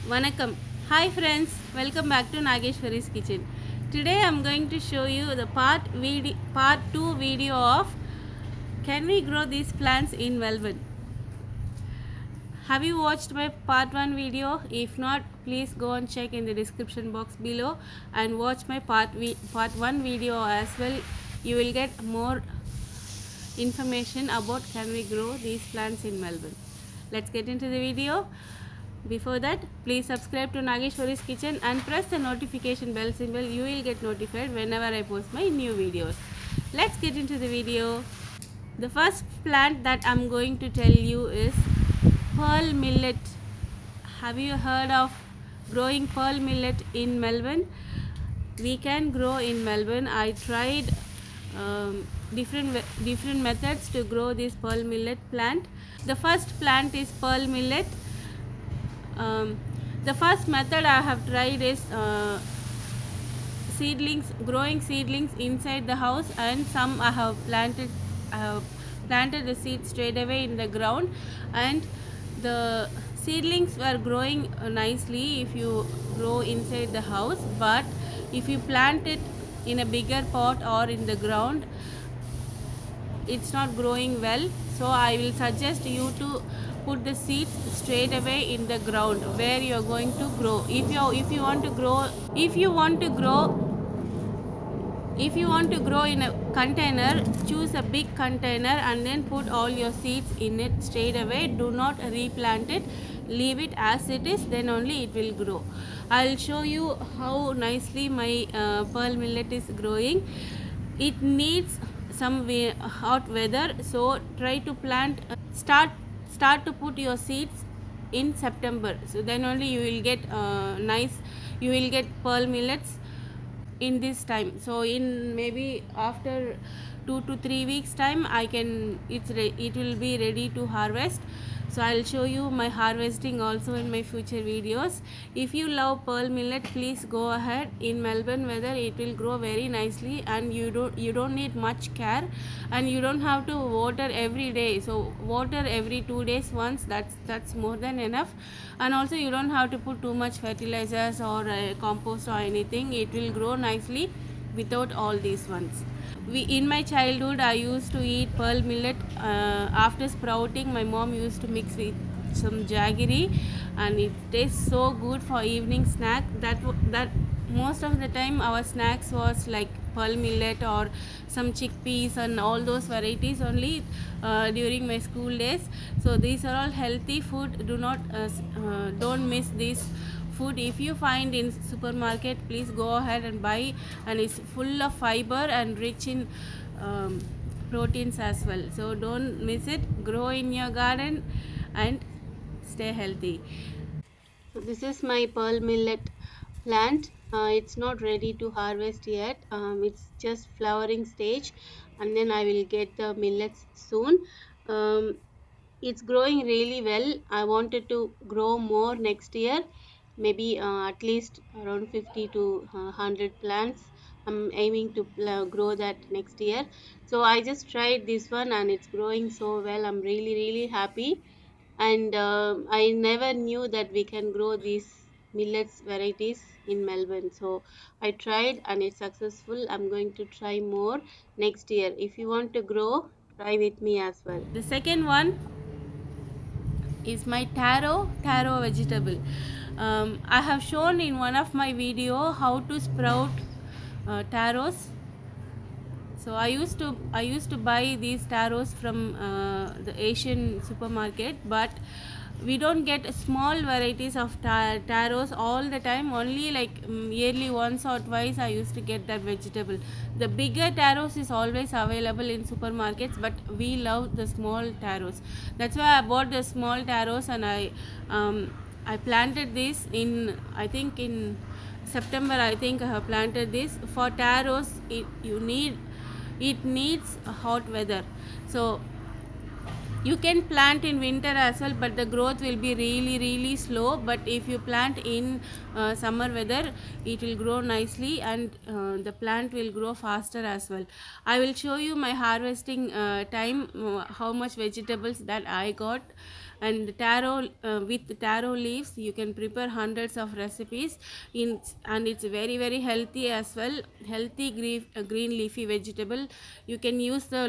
Vanakkam. Hi friends, welcome back to Nageshwari's Kitchen. Today I'm going to show you the part 2 video of can we grow these plants in Melbourne. Have you watched my part 1 video? If not, please go and check in the description box below and watch my part 1 video as well. You will get more information about can we grow these plants in Melbourne. Let's get into the video. Before that, please subscribe to Nageshwari's Kitchen and press the notification bell symbol. You will get notified whenever I post my new videos. Let's get into the video. The first plant that I'm going to tell you is pearl millet. Have you heard of growing pearl millet in Melbourne? We can grow in Melbourne. I tried different methods to grow this pearl millet plant. The first plant is pearl millet. The first method I have tried is growing seedlings inside the house, and some I have planted the seeds straight away in the ground, and the seedlings were growing nicely if you grow inside the house. But if you plant it in a bigger pot or in the ground, it's not growing well. So I will suggest you to put the seeds straight away in the ground where you are going to grow. If you want to grow in a container, choose a big container and then put all your seeds in it straight away. Do not replant it, leave it as it is, then only it will grow. I'll show you how nicely my pearl millet is growing. It needs some hot weather, so try to plant start to put your seeds in September, so then only you will get you will get pearl millets in this time. So in maybe after 2 to 3 weeks time, it will be ready to harvest. So I'll show you my harvesting also in my future videos. If you love pearl millet, please go ahead. In Melbourne weather it will grow very nicely, and you don't need much care, and you don't have to water every day. So water every 2 days once, that's more than enough. And also you don't have to put too much fertilizers or compost or anything. It will grow nicely without all these ones. In my childhood I used to eat pearl millet. After sprouting, my mom used to mix with some jaggery, and it tastes so good for evening snack. That most of the time our snacks was like pearl millet or some chickpeas and all those varieties only during my school days. So these are all healthy food. Don't miss these food. If you find in supermarket, please go ahead and buy, and it's full of fiber and rich in proteins as well. So don't miss it. Grow in your garden and stay healthy. So this is my pearl millet plant. It's not ready to harvest yet. It's just flowering stage, and then I will get the millets soon. It's growing really well. I wanted to grow more next year, maybe at least around 50 to 100 plants. I'm aiming to grow that next year. So I just tried this one and it's growing so well. I'm really happy. And I never knew that we can grow these millets varieties in Melbourne. So I tried and it's successful. I'm going to try more next year. If you want to grow, try with me as well. The second one is my taro vegetable. I have shown in one of my video how to sprout taros. So I used to buy these taros from the Asian supermarket, but we don't get small varieties of taros all the time. Only like yearly once or twice I used to get that vegetable. The bigger taros is always available in supermarkets, but we love the small taros. That's why I bought the small taros, and I planted this in, I think in September. I think I have planted this. For taros, it needs hot weather. So you can plant in winter as well, but the growth will be really slow. But if you plant in summer weather, it will grow nicely, and the plant will grow faster as well. I will show you my harvesting time, how much vegetables that I got. And taro, with taro leaves you can prepare hundreds of recipes in, and it's very very healthy as well. Healthy green leafy vegetable. You can use the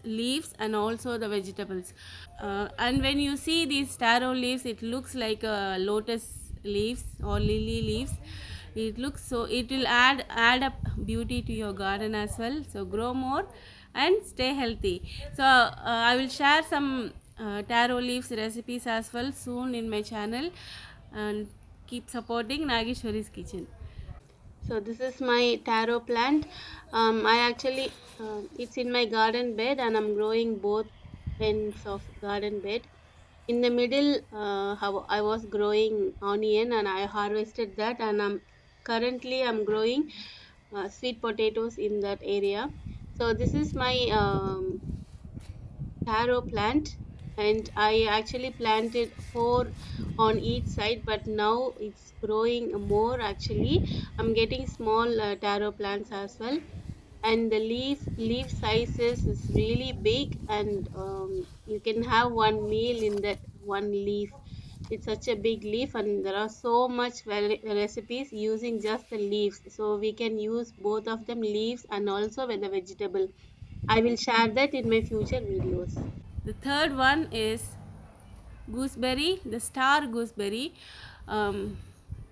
leaves and also the vegetables. And when you see these taro leaves, it looks like lotus leaves or lily leaves. It looks so, it will add up beauty to your garden as well. So grow more and stay healthy. So I will share some taro leaves recipes as well soon in my channel, and keep supporting Nageshwari's kitchen. So this is my taro plant. I actually it's in my garden bed, and I'm growing both ends of garden bed. In the middle, how I was growing onion, and I harvested that, and I'm growing sweet potatoes in that area. So this is my taro plant, and I actually planted four on each side, but now it's growing more. Actually, I'm getting small taro plants as well, and the leaf sizes is really big, and you can have one meal in that one leaf. It's such a big leaf, and there are so much recipes using just the leaves, so we can use both of them, leaves and also with the vegetable. I will share that in my future videos. The third one is gooseberry, the star gooseberry. um,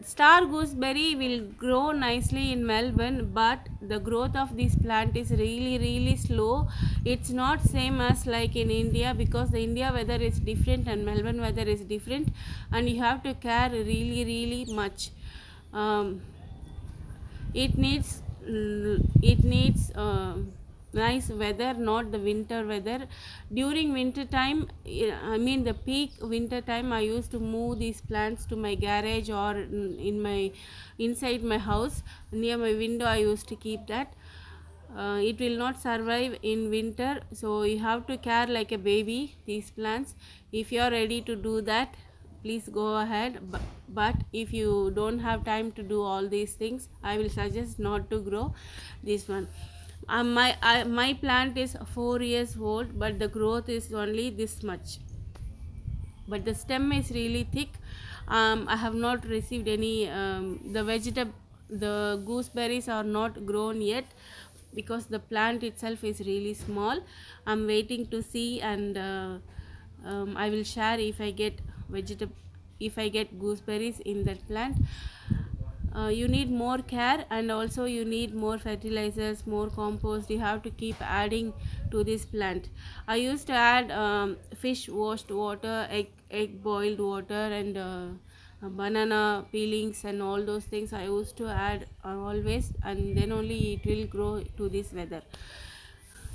Star gooseberry will grow nicely in Melbourne, but the growth of this plant is really really slow. It's not same as like in India, because the India weather is different and Melbourne weather is different, and you have to care really really much. um, it needs nice weather, not the winter weather. During winter time, I mean the peak winter time, I used to move these plants to my garage or in my inside my house. Near my window I used to keep that. It will not survive in winter, so you have to care like a baby these plants. If you are ready to do that, please go ahead. But if you don't have time to do all these things, I will suggest not to grow this one. My plant is 4 years old, but the growth is only this much, but the stem is really thick. I have not received any the gooseberries are not grown yet, because the plant itself is really small. I'm waiting to see, and I will share if I get vegetable, if I get gooseberries in that plant. You need more care, and also you need more fertilizers, more compost. You have to keep adding to this plant. I used to add fish washed water, egg boiled water, and banana peelings and all those things I used to add always, and then only it will grow to this weather.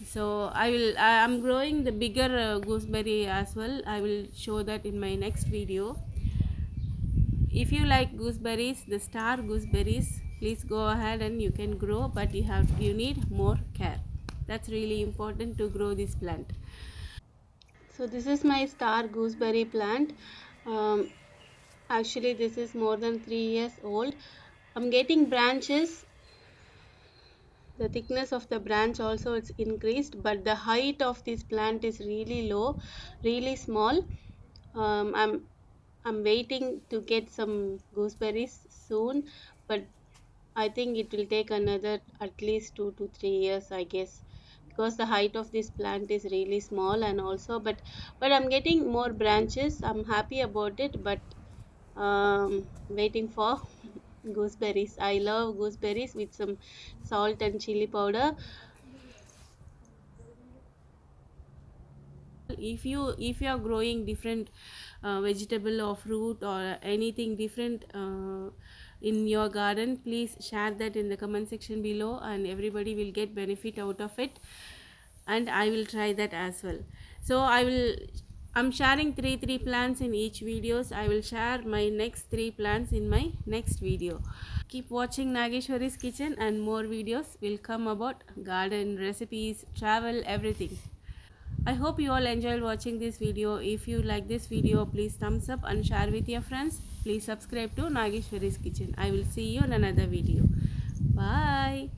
So I'm growing the bigger gooseberry as well. I will show that in my next video. If you like gooseberries, the star gooseberries, please go ahead and you can grow, but you need more care. That's really important to grow this plant. So this is my star gooseberry plant. um, Actually this is more than 3 years old. I'm getting branches. The thickness of the branch also it's increased, but the height of this plant is really low, really small. um, i'm I'm waiting to get some gooseberries soon, but I think it will take another at least 2 to 3 years, I guess, because the height of this plant is really small. And also, but I'm getting more branches. I'm happy about it, but waiting for gooseberries. I love gooseberries with some salt and chili powder. If you are growing different vegetable or fruit or anything different in your garden, please share that in the comment section below, and everybody will get benefit out of it, and I will try that as well. So I'm sharing three plants in each videos. I will share my next 3 plants in my next video. Keep watching Nageshwari's kitchen, and more videos will come about garden recipes, travel, everything. I hope you all enjoyed watching this video. If you like this video, please thumbs up and share with your friends. Please subscribe to Nageshwari's kitchen. I will see you in another video. Bye.